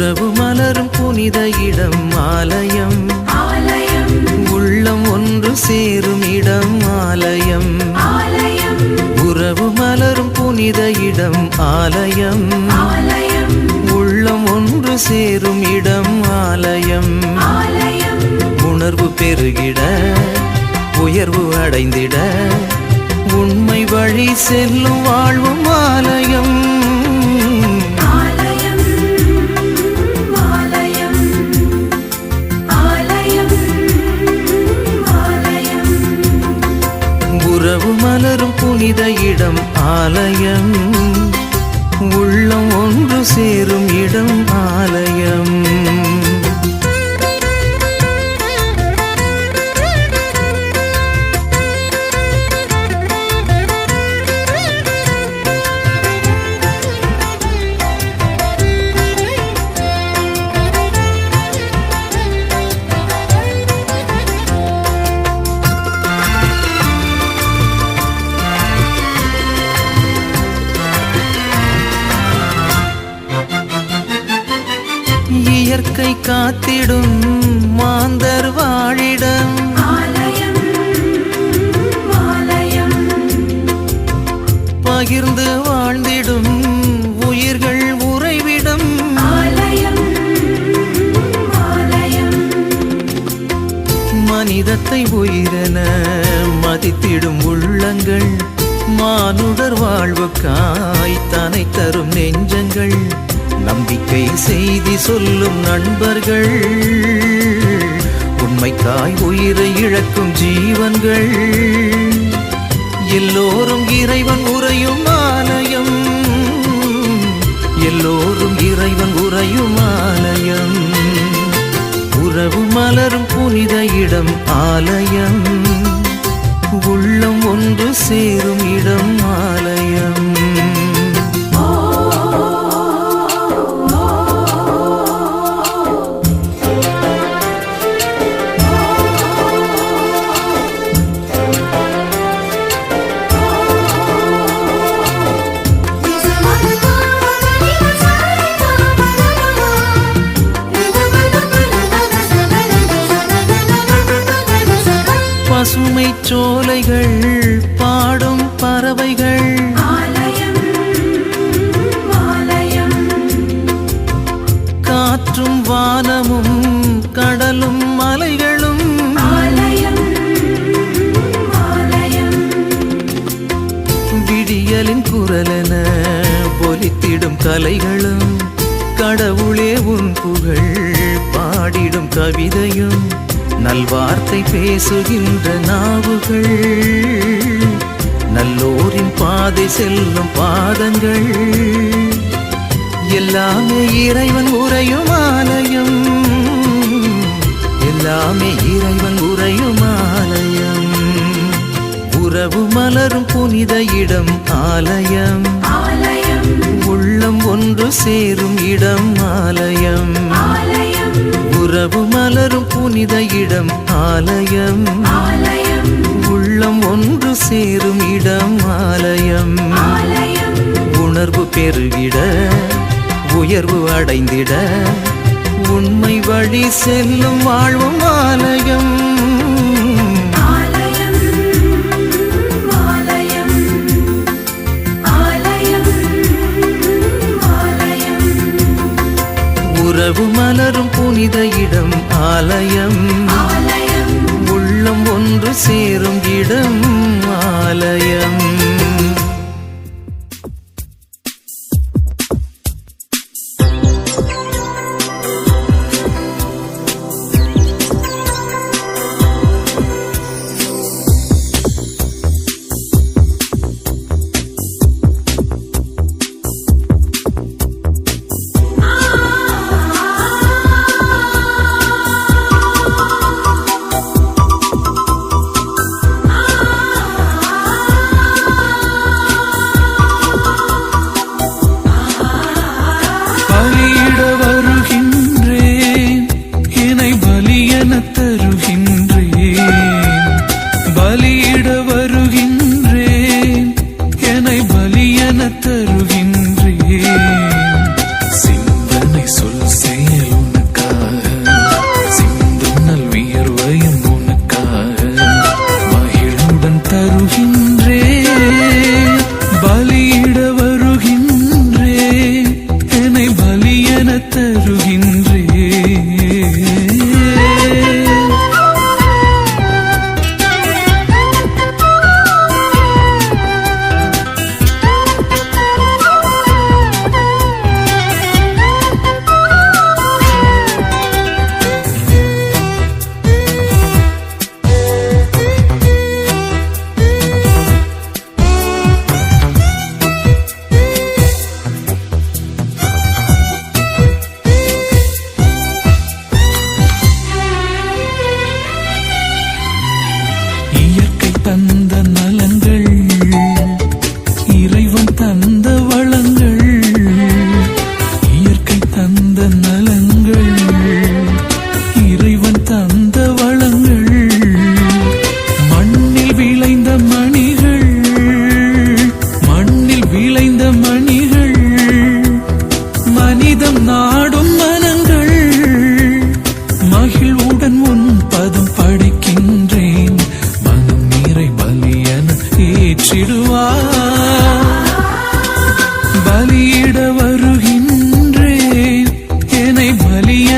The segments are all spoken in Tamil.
உறவு மலரும் புனித இடம் ஆலயம், உள்ளம் ஒன்று சேரும் இடம் ஆலயம். உறவு மலரும் புனித இடம் ஆலயம், உள்ளம் ஒன்று சேரும் இடம் ஆலயம். உணர்வு பெருகிட உயர்வு அடைந்திட உண்மை வழி செல்லும் வாழ்வும் ஆலயம். உறவு மலரும் புனித இடம் ஆலயம், உள்ளம் ஒன்று சேரும் இடம் ஆலயம். இயற்கை காத்திடும் மாந்தர் வாழிடம், பகிர்ந்து வாழ்ந்திடும் உயிர்கள் உறைவிடம். மனிதத்தை உயிரென மதித்திடும் உள்ளங்கள், மானுடர் வாழ்வுக்காய் தனை தரும் நெஞ்சங்கள், நம்பிக்கை செய்தி சொல்லும் நண்பர்கள், உண்மைக்காய் உயிரை இழக்கும் ஜீவன்கள். எல்லோரும் இறைவன் உறையும் ஆலயம், எல்லோரும் இறைவன் உறையும் ஆலயம். உறவு மலரும் புனித இடம் ஆலயம், உள்ளம் ஒன்று சேரும் இடம் ஆலயம். பசுமை சோலைகள் பாடும் பறவைகள், காற்றும் வானமும் கடலும் மலைகளும், விடியலின் குரலென ஒலித்திடும் கலைகளும், கடவுளே உன் புகழ் பாடிடும் கவிதையும், நல்வார்த்தை பேசுகின்ற நாவுகள், நல்லோரின் பாதை செல்லும் பாதங்கள். எல்லாமே இறைவன் உறையும் ஆலயம், எல்லாமே இறைவன் உறையும் ஆலயம். உறவு மலரும் புனித இடம் ஆலயம், உள்ளம் ஒன்று சேரும் இடம் ஆலயம். உறவு மலரும் புனித இடம் ஆலயம், உள்ளம் ஒன்று சேரும் இடம் ஆலயம். உணர்வு பெருகிட உயர்வு அடைந்திட உண்மை வழி செல்லும் வாழ்வும் ஆலயம். உறவு மலரும் புனித இடம் ஆலயம், உள்ளம் ஒன்று சேரும் இடம் ஆலயம்.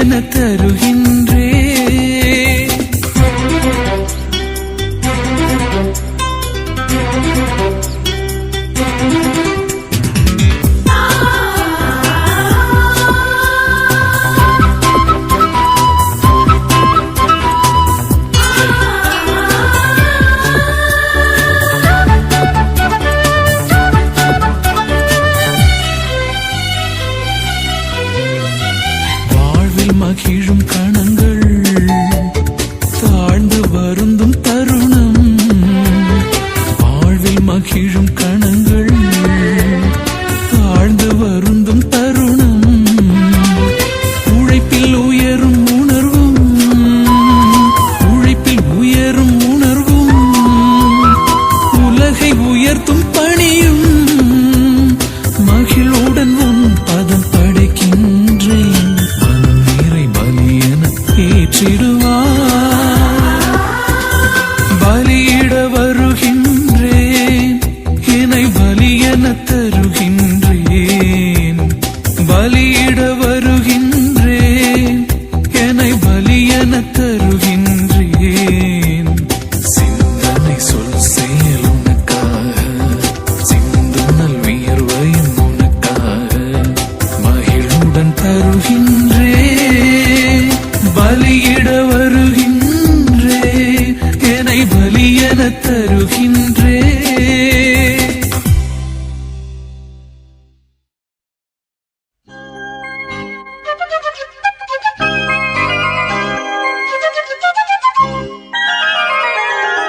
என தருகின்றே. மகிழும் கணங்கள் தாழ்ந்து வருந்தும் தருணம். வாழ்வில் மகிழும் கணங்கள் தாழ்ந்து வருந்தும் தருணம். உழைப்பில் உயரும் உணர்வும் உழைப்பில் உயரும் உணர்வும் உலகை உயர்த்தும் பணியும் மகிழுடன் உன் பதம் படைக்கின்றேன். பலியிட வருகின்றேன் என்னை பலியென தருகின்றேன். பலியிட வருகின்றேன் என்னை பலியென தருகின்றேன். சிந்தனை சொல் செயல் உனக்காக சிந்தும் நல் வியர்வையும் உனக்காக மகிழுடன் தருகின்றேன். பலியிட வருகின்றே என்னை பலியென தருகின்றே.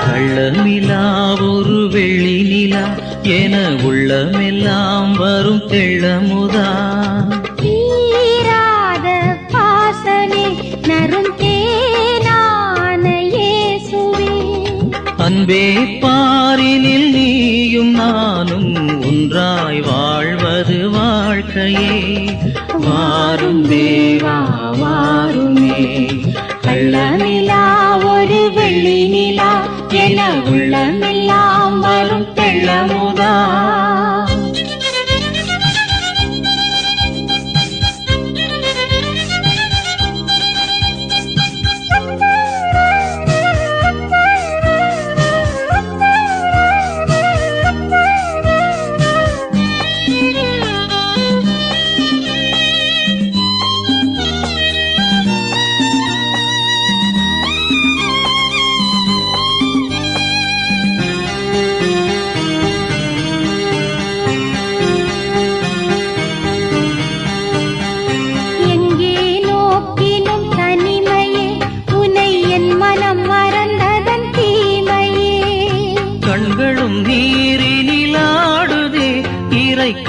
கள்ளமிலா ஒரு வெள்ளி நிலா என உள்ளமெல்லாம் வரும் தெள்ளமுதா. அன்பே பாரினில் நீயும் நானும் ஒன்றாய் வாழ்வது வாழ்க்கையே. வாரும் தேவா வாருமே. கள்ளநிலா ஒரு வெள்ளி நிலா என உள்ளமெல்லாம் வரும் தெள்ளமுதா.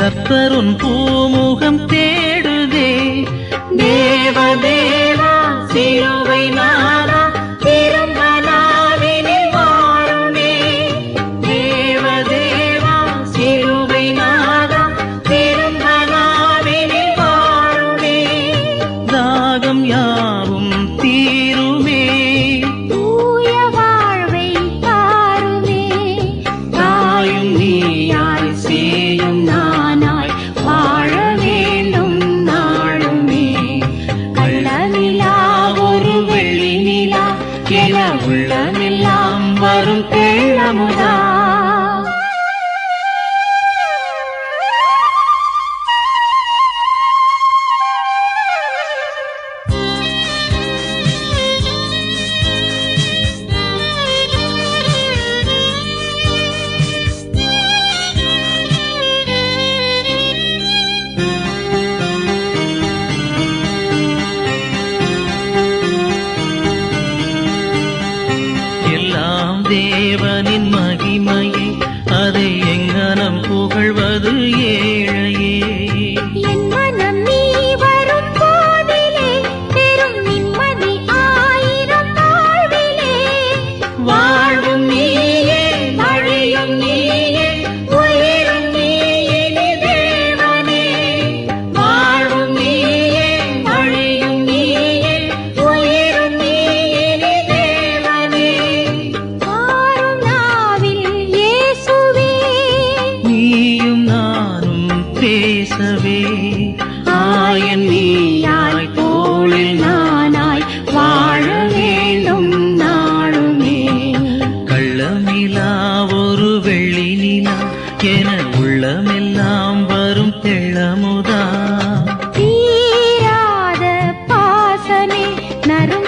கர்த்தருன் பூமுகம் தேடுதே. தேவதேவா சிலுவை நாதா திரும்ப நாவினில் வாருமே. தேவதேவா சிலுவை நாதா திரும்ப நாவினில் வாருமே. தாகம் யாவும் தீருமே. தூய வாழ்வை தாருமே. தாயும் நீயாய் சேயும் நானாய் வாழ வேண்டும் நாளுமே. கள்ளநிலா ஒரு வெள்ளி நிலா என உள்ளமெல்லாம் வரும் தெள்ளமுதா. தேவனின் மகிமையை அதை எங்கனம் புகழ்வது ஏழையே. என் மனம் நீ வரும் போதிலே பெரும் நிம்மதி ஆயிரம் வாழ்விலே. வாழ்வும் நீயே வழியும் நீயே உயிரும் நீயே தேவனே. வாழ்வும் நீயே வழியும் நீயே உயிரும் நீயே தேவனே. வாரும் நறு